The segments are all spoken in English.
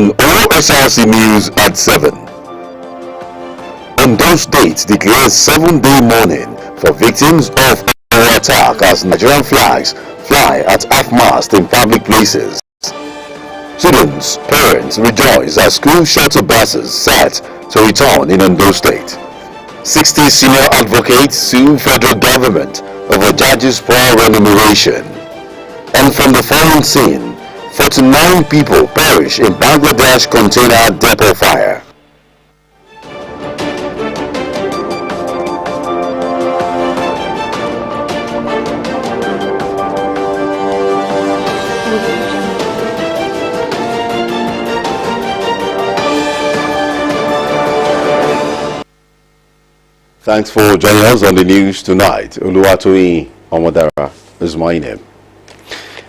on Osrc News at 7. Ondo State declares 7-day mourning for victims of our attack as Nigerian flags fly at half-mast in public places. Students, parents rejoice as school shuttle buses set to return in Ondo State. 60 senior advocates sue federal government over judges' poor remuneration. And from the foreign scene, 49 people perish in Bangladesh container depot fire. Thanks for joining us on the news tonight. Oluwatoyin Omodara is my name.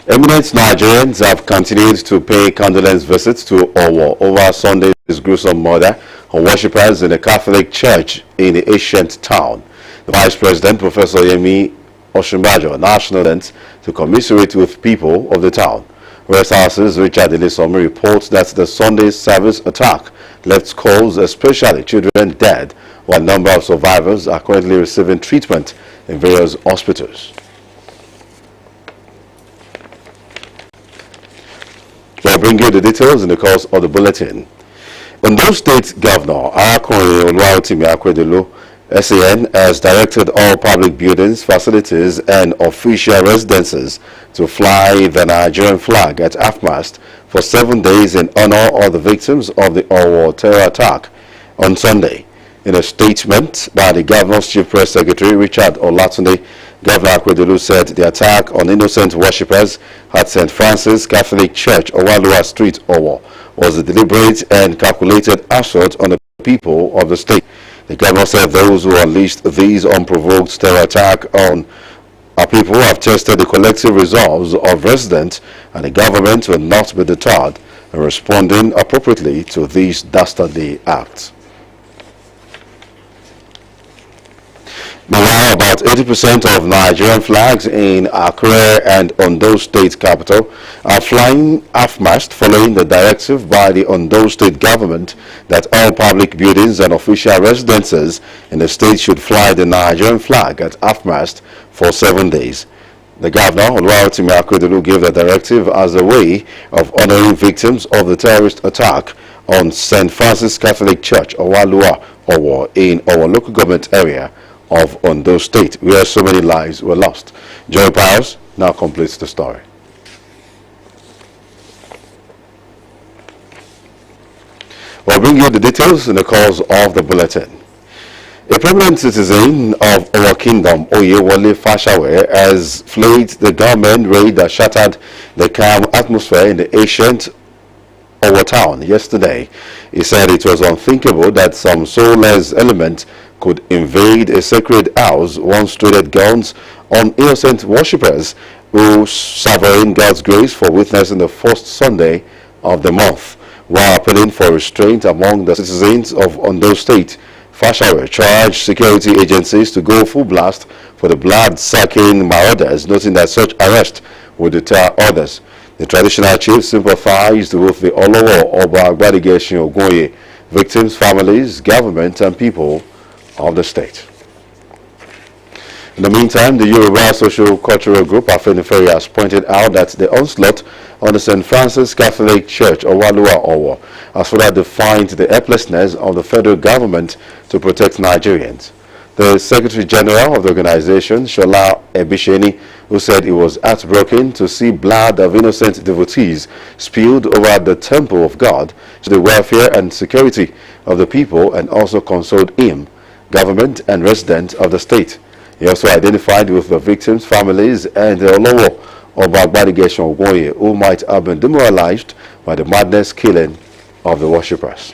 Eminent Nigerians have continued to pay condolence visits to Owo over Sunday's gruesome murder of worshippers in a Catholic church in the ancient town. The Vice President, Professor Yemi Oshimbajo, national event to commiserate with people of the town. Osrc's Richard Elisomi reports that the Sunday service attack left scores, especially children, dead, while a number of survivors are currently receiving treatment in various hospitals. We'll bring you the details in the course of the bulletin. Ondo State Governor Akojopo Iroyin SAN has directed all public buildings, facilities and official residences to fly the Nigerian flag at half-mast for 7 days in honor of the victims of the Owo terror attack on Sunday. In a statement by the governor's chief press secretary, Richard Olatunde, Governor Akojopo said the attack on innocent worshippers at St. Francis Catholic Church, Owalua Street, Owo, was a deliberate and calculated assault on the people of the state. The governor said those who unleashed these unprovoked terror attack on our people have tested the collective resolves of residents, and the government will not be deterred in responding appropriately to these dastardly acts. Meanwhile, about 80% of Nigerian flags in Accra and Ondo State capital are flying half-mast following the directive by the Ondo State government that all public buildings and official residences in the state should fly the Nigerian flag at half-mast for 7 days. The governor, Oluwatoyin Akojopo, gave the directive as a way of honoring victims of the terrorist attack on St. Francis Catholic Church, Owalua, Owo, in our local government area of Ondo State, where so many lives were lost. Joy Powers now completes the story. We'll bring you the details in the course of the bulletin. A prominent citizen of our kingdom, Oyewole Fashawe, has flagged the government raid that shattered the calm atmosphere in the ancient Owo town yesterday. He said it was unthinkable that some soulless element could invade a sacred house, once traded guns on innocent worshippers who savoring God's grace for witnessing the first Sunday of the month. While appealing for restraint among the citizens of Ondo State, Fashawe charged security agencies to go full blast for the blood-sucking marauders, noting that such arrest would deter others. The traditional chief sympathized with the Olowo Oba Gbadigeshin Ogunye, victims' families, government and people of the state. In the meantime, the Yoruba Social Cultural Group Afenifere has pointed out that the onslaught on the St. Francis Catholic Church, Owalua Owo, has further defined the helplessness of the federal government to protect Nigerians. The Secretary General of the organization, Shola Ebisheni, who said he was heartbroken to see blood of innocent devotees spilled over the temple of God to the welfare and security of the people, and also consoled him, government and residents of the state. He also identified with the victims' families and the Olowo Oba Gbadigeshin Ogunye, who might have been demoralized by the madness killing of the worshippers.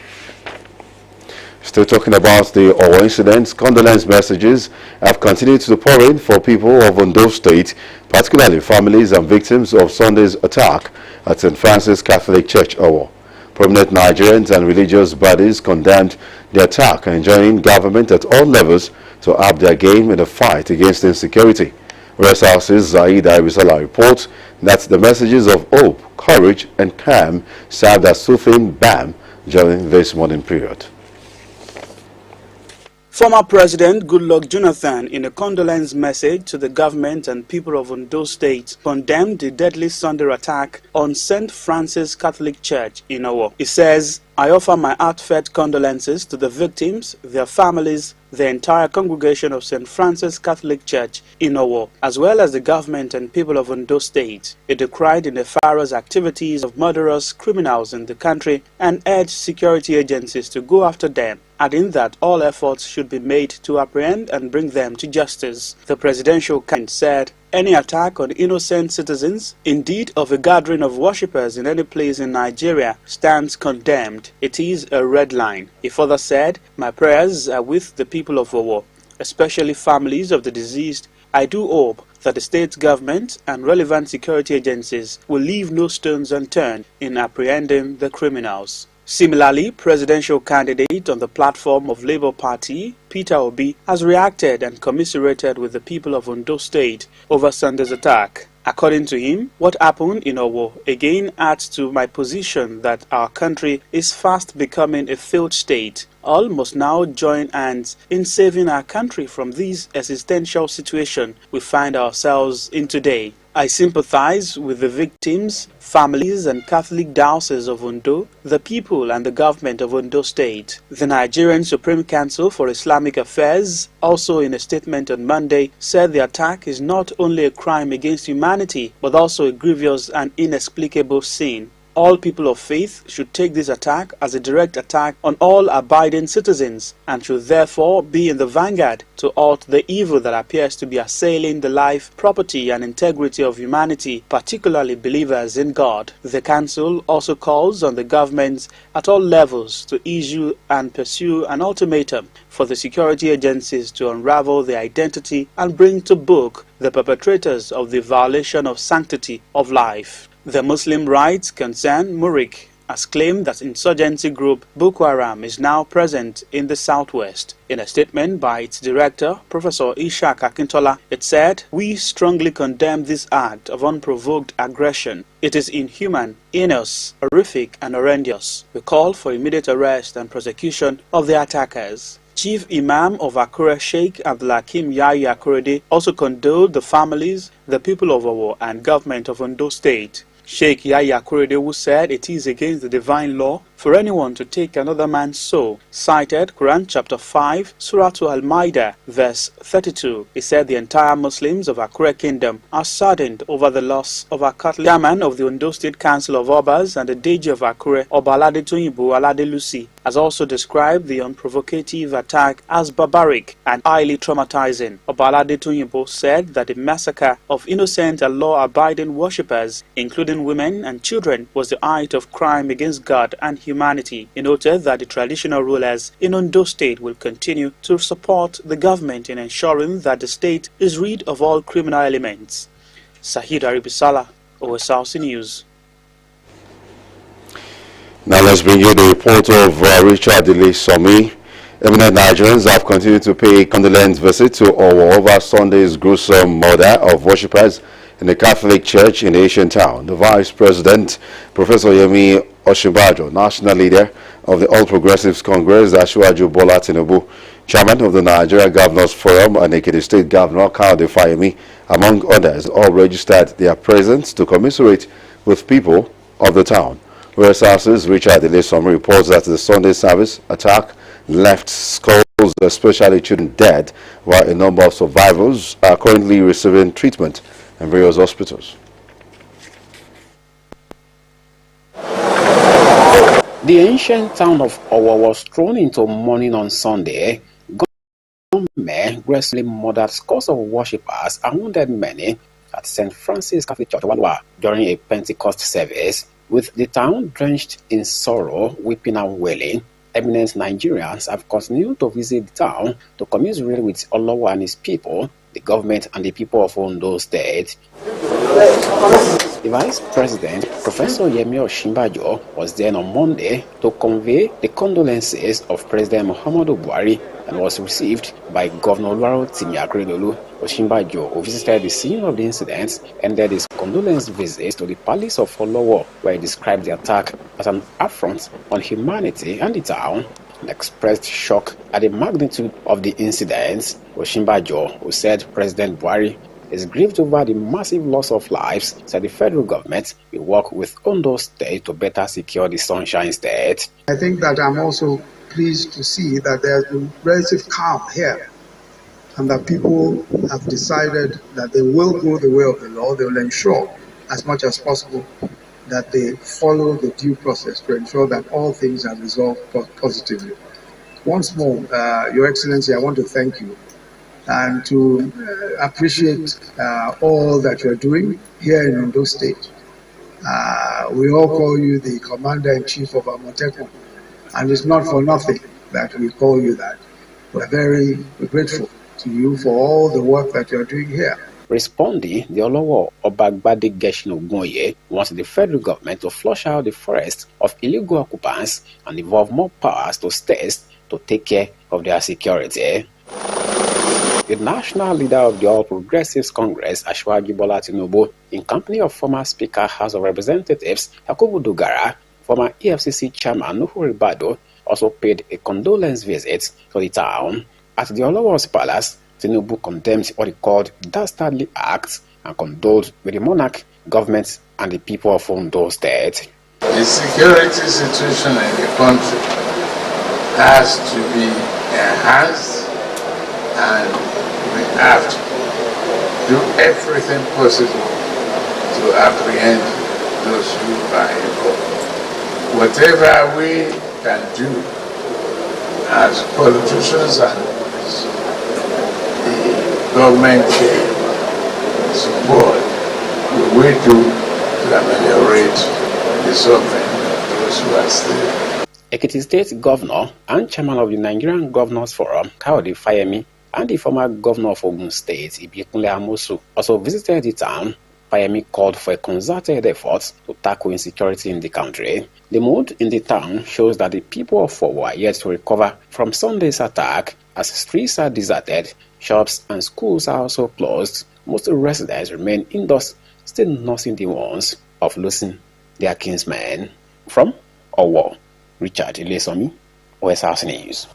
Still talking about the Owo incidents, condolence messages have continued to pour in for people of Ondo State, particularly families and victims of Sunday's attack at St. Francis Catholic Church, Owo. Prominent Nigerians and religious bodies condemned the attack and joining government at all levels to up their game in the fight against insecurity. Osrc's Zaida Rizala reports that the messages of hope, courage, and calm served as soothing balm during this mourning period. Former President Goodluck Jonathan, in a condolence message to the government and people of Ondo State, condemned the deadly Sunday attack on St. Francis Catholic Church in Owo. He says, "I offer my heartfelt condolences to the victims, their families, the entire congregation of St. Francis Catholic Church in Owo, as well as the government and people of Ondo State." It decried the nefarious activities of murderous criminals in the country and urged security agencies to go after them, adding that all efforts should be made to apprehend and bring them to justice. The presidential candidate said, "Any attack on innocent citizens, indeed of a gathering of worshippers in any place in Nigeria, stands condemned. It is a red line." He further said, "My prayers are with the people of Owo, especially families of the deceased. I do hope that the state government and relevant security agencies will leave no stones unturned in apprehending the criminals." Similarly, presidential candidate on the platform of Labour Party, Peter Obi, has reacted and commiserated with the people of Ondo State over Sunday's attack. According to him, what happened in Owo again adds to my position that our country is fast becoming a failed state. All must now join hands in saving our country from this existential situation we find ourselves in today. I sympathize with the victims, families and Catholic dioceses of Ondo, the people and the government of Ondo State. The Nigerian Supreme Council for Islamic Affairs, also in a statement on Monday, said the attack is not only a crime against humanity, but also a grievous and inexplicable sin. All people of faith should take this attack as a direct attack on all abiding citizens and should therefore be in the vanguard to halt the evil that appears to be assailing the life, property and integrity of humanity, particularly believers in God. The Council also calls on the governments at all levels to issue and pursue an ultimatum for the security agencies to unravel the identity and bring to book the perpetrators of the violation of sanctity of life. The Muslim rights concern Murik has claimed that insurgency group Boko Haram is now present in the southwest. In a statement by its director, Professor Ishaq Akintola, it said, "We strongly condemn this act of unprovoked aggression. It is inhuman, heinous, horrific and horrendous. We call for immediate arrest and prosecution of the attackers." Chief Imam of Akure, Sheikh Abdulhakim Yahya Akorede, also condoled the families, the people of Owo and government of Ondo State. Sheikh Yahya Akorede, who said it is against the divine law for anyone to take another man's soul, cited Quran chapter 5, Surah Al-Ma'idah, verse 32. He said the entire Muslims of Akure Kingdom are saddened over the loss of our Catholic chairman of the Ondo State Council of Obas and the Deji of Akure, Oba Alade Toyinbo Alade Lucy, has also described the unprovocative attack as barbaric and highly traumatizing. Oba Alade Toyinbo said that the massacre of innocent and law-abiding worshippers, including women and children, was the height of crime against God and humanity. He noted that the traditional rulers in Ondo State will continue to support the government in ensuring that the state is rid of all criminal elements. Sahid Aribisala, Osrc News. Now let's bring you the report of Richard Somi. Eminent Nigerians have continued to pay condolence visit to Owo over Sunday's gruesome murder of worshippers in the Catholic Church in the ancient town. The Vice President, Professor Yemi Osinbajo, national leader of the All Progressives Congress, Asiwaju Bola Tinubu, chairman of the Nigeria Governors Forum, and Ekiti State Governor Kayode Fayemi, among others, all registered their presence to commiserate with people of the town. Osrc's Richard Somi reports that the Sunday service attack left skulls, especially children, dead, while a number of survivors are currently receiving treatment in various hospitals. The ancient town of Owo was thrown into mourning on Sunday. Gunmen gracefully murdered scores of worshippers and wounded many at St. Francis Catholic Church during a Pentecost service. With the town drenched in sorrow, weeping and wailing, eminent Nigerians have continued to visit the town to commiserate with Olowo and his people, the government and the people of Ondo State. The Vice President, Professor Yemi Osinbajo, was there on Monday to convey the condolences of President Muhammadu Buhari and was received by Governor Olwarotimi Akeredolu. Osinbajo, who visited the scene of the incident, ended his condolence visit to the Palace of Olowo, where he described the attack as an affront on humanity and the town, and expressed shock at the magnitude of the incident. Osinbajo, who said President Buhari is grieved over the massive loss of lives, said the federal government will work with Ondo State to better secure the Sunshine State. I think that I'm also pleased to see that there's been relative calm here, and that people have decided that they will go the way of the law. They will ensure as much as possible that they follow the due process to ensure that all things are resolved positively. Once more, Your Excellency, I want to thank you and to appreciate all that you're doing here in Ondo State. We all call you the Commander-in-Chief of Amotekun, and it's not for nothing that we call you that. We're very grateful to you for all the work that you're doing here. Responding, the Olowo Obagbade Geshin Ogunye wants the federal government to flush out the forest of illegal occupants and devolve more powers to states to take care of their security. The national leader of the All Progressives Congress, Asiwaju Bola Tinubu, in company of former Speaker House of Representatives Yakubu Dogara, former EFCC Chairman Nuhu Ribadu, also paid a condolence visit to the town. At the Olowo's Palace, Tinubu condemned what he called dastardly acts and condoled with the monarch, government, and the people of Ondo State. The security situation in the country has to be enhanced, and we have to do everything possible to apprehend those who are involved. Whatever we can do as politicians and the government support, we will do to ameliorate the suffering of those who are still. Ekiti State Governor and Chairman of the Nigerian Governors Forum, Kayode Fayemi, and the former Governor of Ogun State, Ibikunle Amosu, also visited the town. Fayemi called for a concerted effort to tackle insecurity in the country. The mood in the town shows that the people of Owo are yet to recover from Sunday's attack, as streets are deserted, shops and schools are also closed. Most residents remain indoors, still nursing the wounds of losing their kinsmen. From Owo, Richard Ilesomi, Osrc News.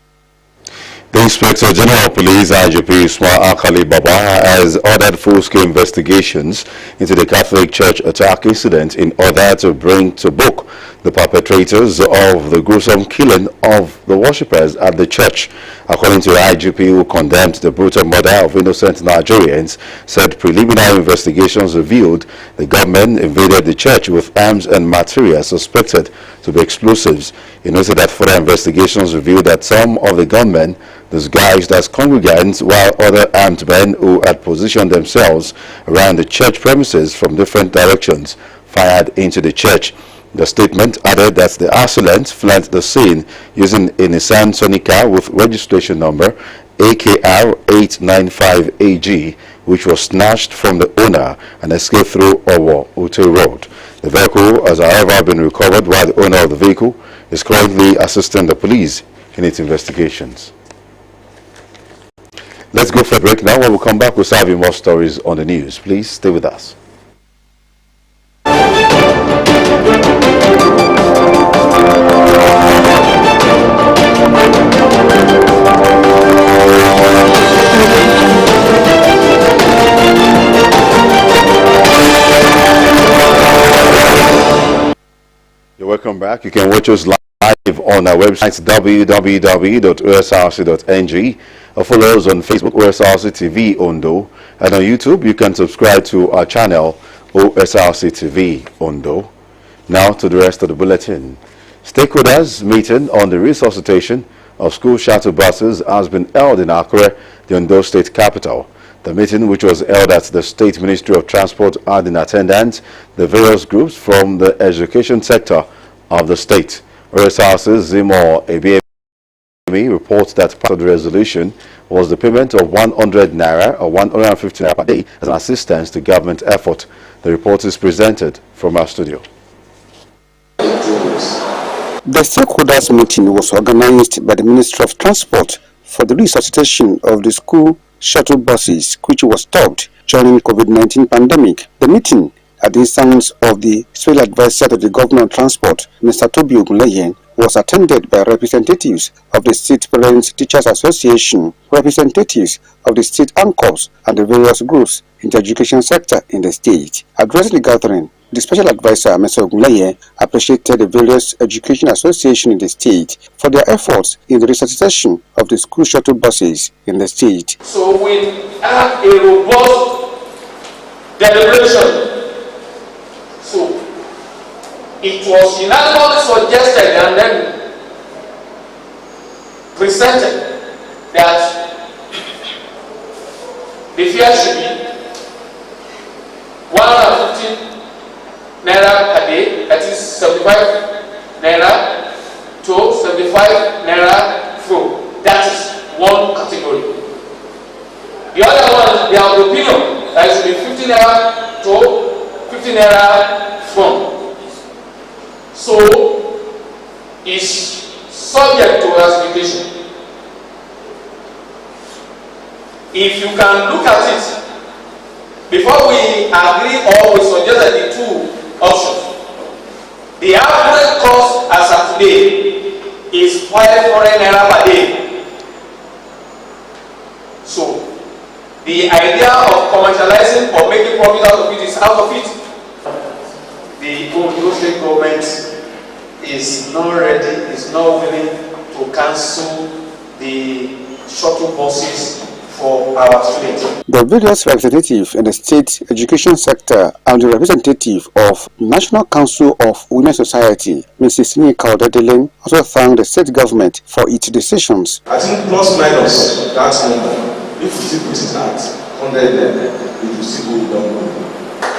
The Inspector General of Police, IGP Usman Akali Baba, has ordered full-scale investigations into the Catholic Church attack incident in order to bring to book the perpetrators of the gruesome killing of the worshippers at the church. According to the IGP, who condemned the brutal murder of innocent Nigerians, said preliminary investigations revealed the government invaded the church with arms and materials suspected to be explosives. He noted that further investigations revealed that some of the gunmen disguised as congregants, while other armed men who had positioned themselves around the church premises from different directions fired into the church. The statement added that the assailants fled the scene using a Nissan Sonica with registration number AKR 895AG, which was snatched from the owner and escaped through Owo Ute Road. The vehicle has however been recovered, while the owner of the vehicle is currently assisting the police in its investigations. Let's go for a break now. When we come back, we'll serve you more stories on the news. Please stay with us. You're welcome back. You can watch us live on our website www.osrc.ng, or follow us on Facebook OSRC TV Ondo, and on YouTube you can subscribe to our channel OSRC TV Ondo. Now to the rest of the bulletin. Stakeholders meeting on the resuscitation of school shuttle buses has been held in Akure, the Ondo State capital. The meeting, which was held at the State Ministry of Transport, had in attendance the various groups from the education sector of the state. OSRC's Zimo Ebiemi reports that part of the resolution was the payment of 100 naira or 150 naira per day as an assistance to government effort. The report is presented from our studio. The stakeholders meeting was organized by the Ministry of Transport, for the resuscitation of the school shuttle buses, which was stopped during COVID-19 pandemic. The meeting, at the instance of the Special Advisor to the Governor on Transport, Mr. Toby Ogunleye, was attended by representatives of the State Parents Teachers Association, representatives of the state anchors, and the various groups in the education sector in the state. Addressing the gathering, the Special Advisor, Mr. Ogunleye, appreciated the various education associations in the state for their efforts in the resuscitation of the school shuttle buses in the state. So we have a robust deliberation. So it was unanimously suggested and then presented that the fare should be 150 naira a day, that is 75 naira to 75 naira through. That is one category. The other one, they have the opinion that it should be 50 naira to 50 naira from. So it's subject to classification. If you can look at it, before we agree or we suggest the two options, the average cost as of today is 500 naira per day. So the idea of commercializing or making profit out of it is out of it. The Ondo State government is not ready, is not willing to cancel the shuttle buses for our students. The various representatives in the state education sector and the representative of National Council of Women Society, Mrs. Nika Odedelen, also thanked the state government for its decisions. I think plus minus that number, if you still put it at 100 naira, it will still go down.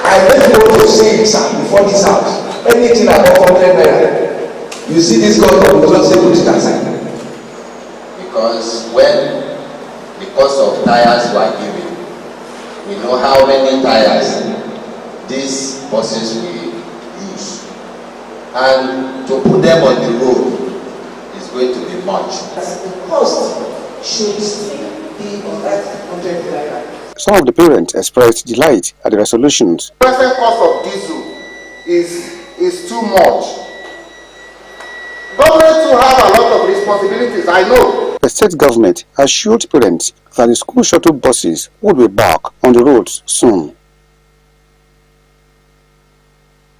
I don't want to say it, sir, before this house. Anything above 100 naira, you see this government will just say put it aside. Because when the cost of tires were given, we know how many tires these buses will use, and to put them on the road is going to be much. The cost should still be on that 100 naira. Some of the parents expressed delight at the resolutions. The present cost of diesel is too much. Governments will have a lot of responsibilities, I know. The state government assured parents that the school shuttle buses would be back on the roads soon.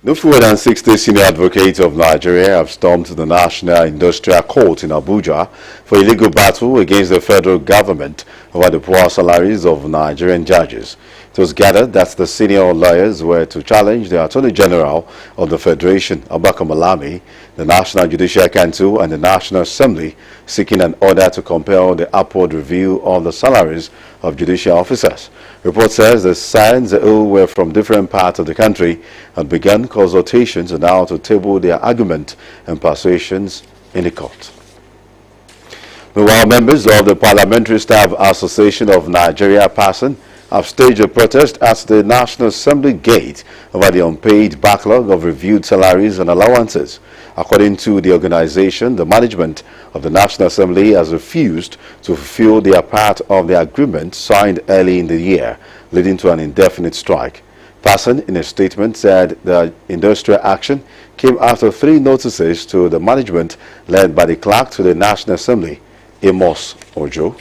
No fewer than 60 senior advocates of Nigeria have stormed to the National Industrial Court in Abuja for a legal battle against the federal government over the poor salaries of Nigerian judges. It was gathered that the senior lawyers were to challenge the Attorney General of the Federation, Abaka Malami, the National Judicial Council and the National Assembly, seeking an order to compel the upward review of the salaries of judicial officers. Report says the sides who were from different parts of the country had begun consultations on how to table their argument and persuasions in the court. Meanwhile, members of the Parliamentary Staff Association of Nigeria, PASSN, have staged a protest at the National Assembly gate over the unpaid backlog of reviewed salaries and allowances. According to the organization, the management of the National Assembly has refused to fulfill their part of the agreement signed early in the year, leading to an indefinite strike. PASSN, in a statement, said the industrial action came after 3 notices to the management led by the clerk to the National Assembly, Amos Ojo.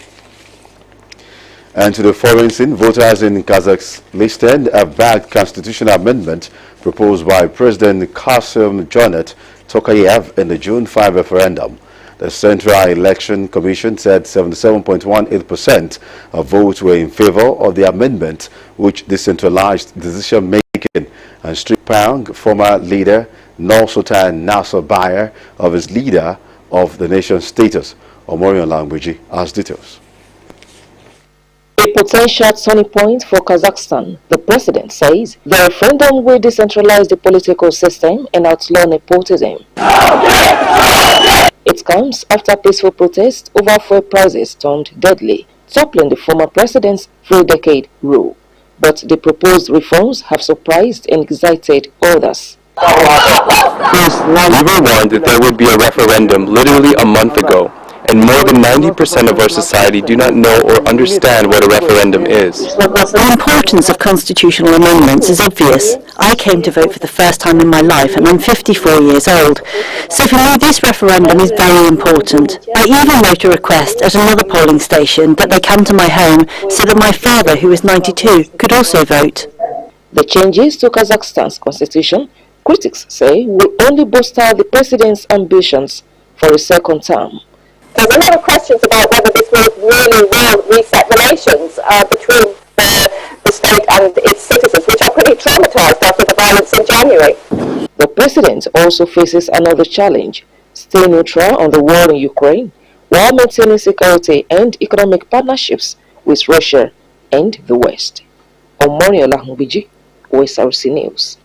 And to the foreign scene, voters in Kazakhstan have backed constitutional amendment proposed by President Kassym-Jomart Tokayev in the June 5 referendum. The Central Election Commission said 77.18% of votes were in favor of the amendment, which decentralized decision-making and stripped Pang, former leader Nursultan Nazarbayev, of his leader of the nation's status. Omorion Langbeji has details. A potential turning point for Kazakhstan, the president says the referendum will decentralize the political system and outlaw nepotism. It comes after peaceful protests over fuel prices turned deadly, toppling the former president's 3-decade rule. But the proposed reforms have surprised and excited others. We were warned that there would be a referendum literally a month ago, and more than 90% of our society do not know or understand what a referendum is. The importance of constitutional amendments is obvious. I came to vote for the first time in my life and I'm 54 years old. So for me this referendum is very important. I even wrote a request at another polling station that they come to my home so that my father, who is 92, could also vote. The changes to Kazakhstan's constitution, critics say, will only bolster the president's ambitions for a second term. There's a lot of questions about whether this really will reset relations between the state and its citizens, which are pretty traumatized after the violence in January. The president also faces another challenge: stay neutral on the war in Ukraine while maintaining security and economic partnerships with Russia and the West. Omoniola Mbiji, Osrc News.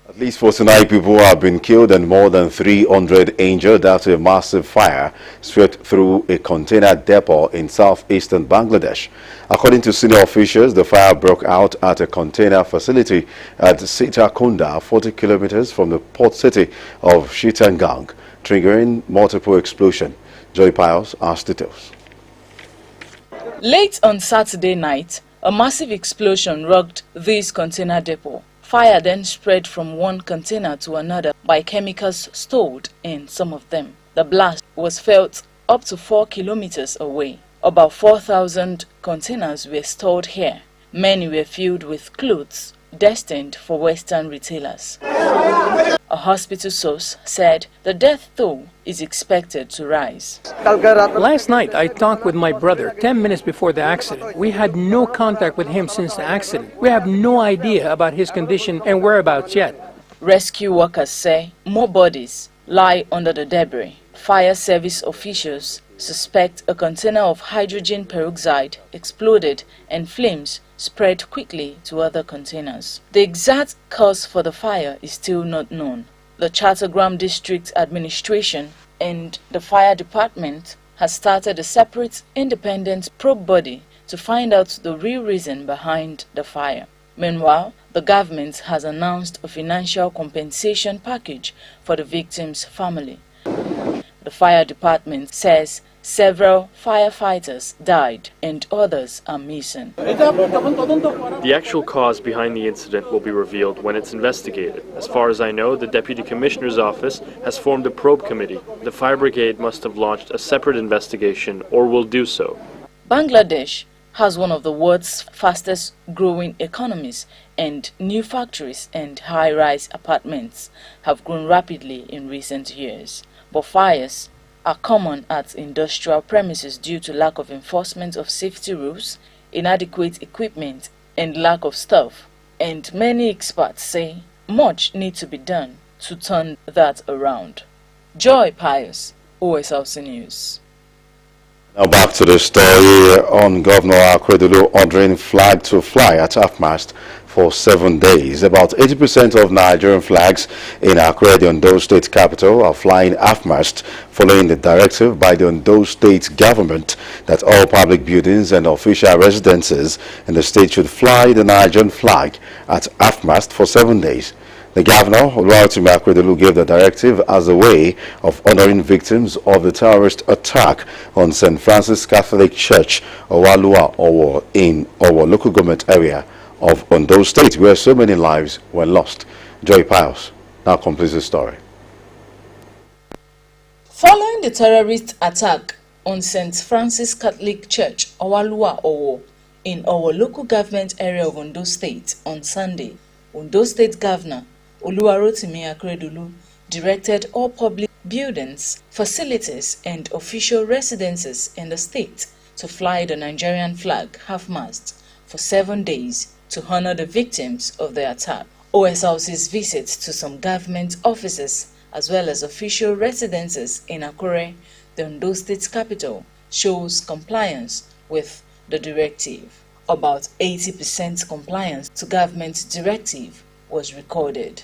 At least 49 people have been killed and more than 300 injured after a massive fire swept through a container depot in southeastern Bangladesh. According to senior officials, the fire broke out at a container facility at Sitakonda, 40 kilometers from the port city of Chittagong, triggering multiple explosions. Joy Pius has details. Late on Saturday night, a massive explosion rocked this container depot. Fire then spread from one container to another by chemicals stored in some of them. The blast was felt up to 4 kilometers away. About 4,000 containers were stored here. Many were filled with clothes destined for Western retailers. A hospital source said the death toll is expected to rise. Last night, I talked with my brother 10 minutes before the accident. We had no contact with him since the accident. We have no idea about his condition and whereabouts yet. Rescue workers say more bodies lie under the debris. Fire service officials suspect a container of hydrogen peroxide exploded and flames spread quickly to other containers. The exact cause for the fire is still not known. The Chattogram District Administration and the fire department has started a separate independent probe body to find out the real reason behind the fire. Meanwhile, the government has announced a financial compensation package for the victims' family. The fire department says several firefighters died and others are missing. The actual cause behind the incident will be revealed when it's investigated. As far as I know, the Deputy Commissioner's office has formed a probe committee. The fire brigade must have launched a separate investigation or will do so. Bangladesh has one of the world's fastest growing economies, and new factories and high-rise apartments have grown rapidly in recent years. But fires are common at industrial premises due to lack of enforcement of safety rules, inadequate equipment, and lack of staff. And many experts say much needs to be done to turn that around. Joy Pius, OSRC News. Now back to the story on Governor Akojopo ordering flag to fly at half-mast for 7 days. About 80% of Nigerian flags in Accra, the Ondo State capital, are flying half-mast following the directive by the Ondo State government that all public buildings and official residences in the state should fly the Nigerian flag at half-mast for 7 days. The governor, Oluwatimi Akojopo, gave the directive as a way of honoring victims of the terrorist attack on St. Francis Catholic Church, Owalua Owo, in Owo local government area of Ondo State, where so many lives were lost. Joy Pius now completes the story. Following the terrorist attack on St. Francis Catholic Church, Owalua Owo, in Owo local government area of Ondo State on Sunday, Ondo State Governor Oluwarotimi Akeredolu directed all public buildings, facilities, and official residences in the state to fly the Nigerian flag half-mast for 7 days to honor the victims of the attack. OSRC's visits to some government offices as well as official residences in Akure, the Ondo State capital, shows compliance with the directive. About 80% compliance to government directive was recorded.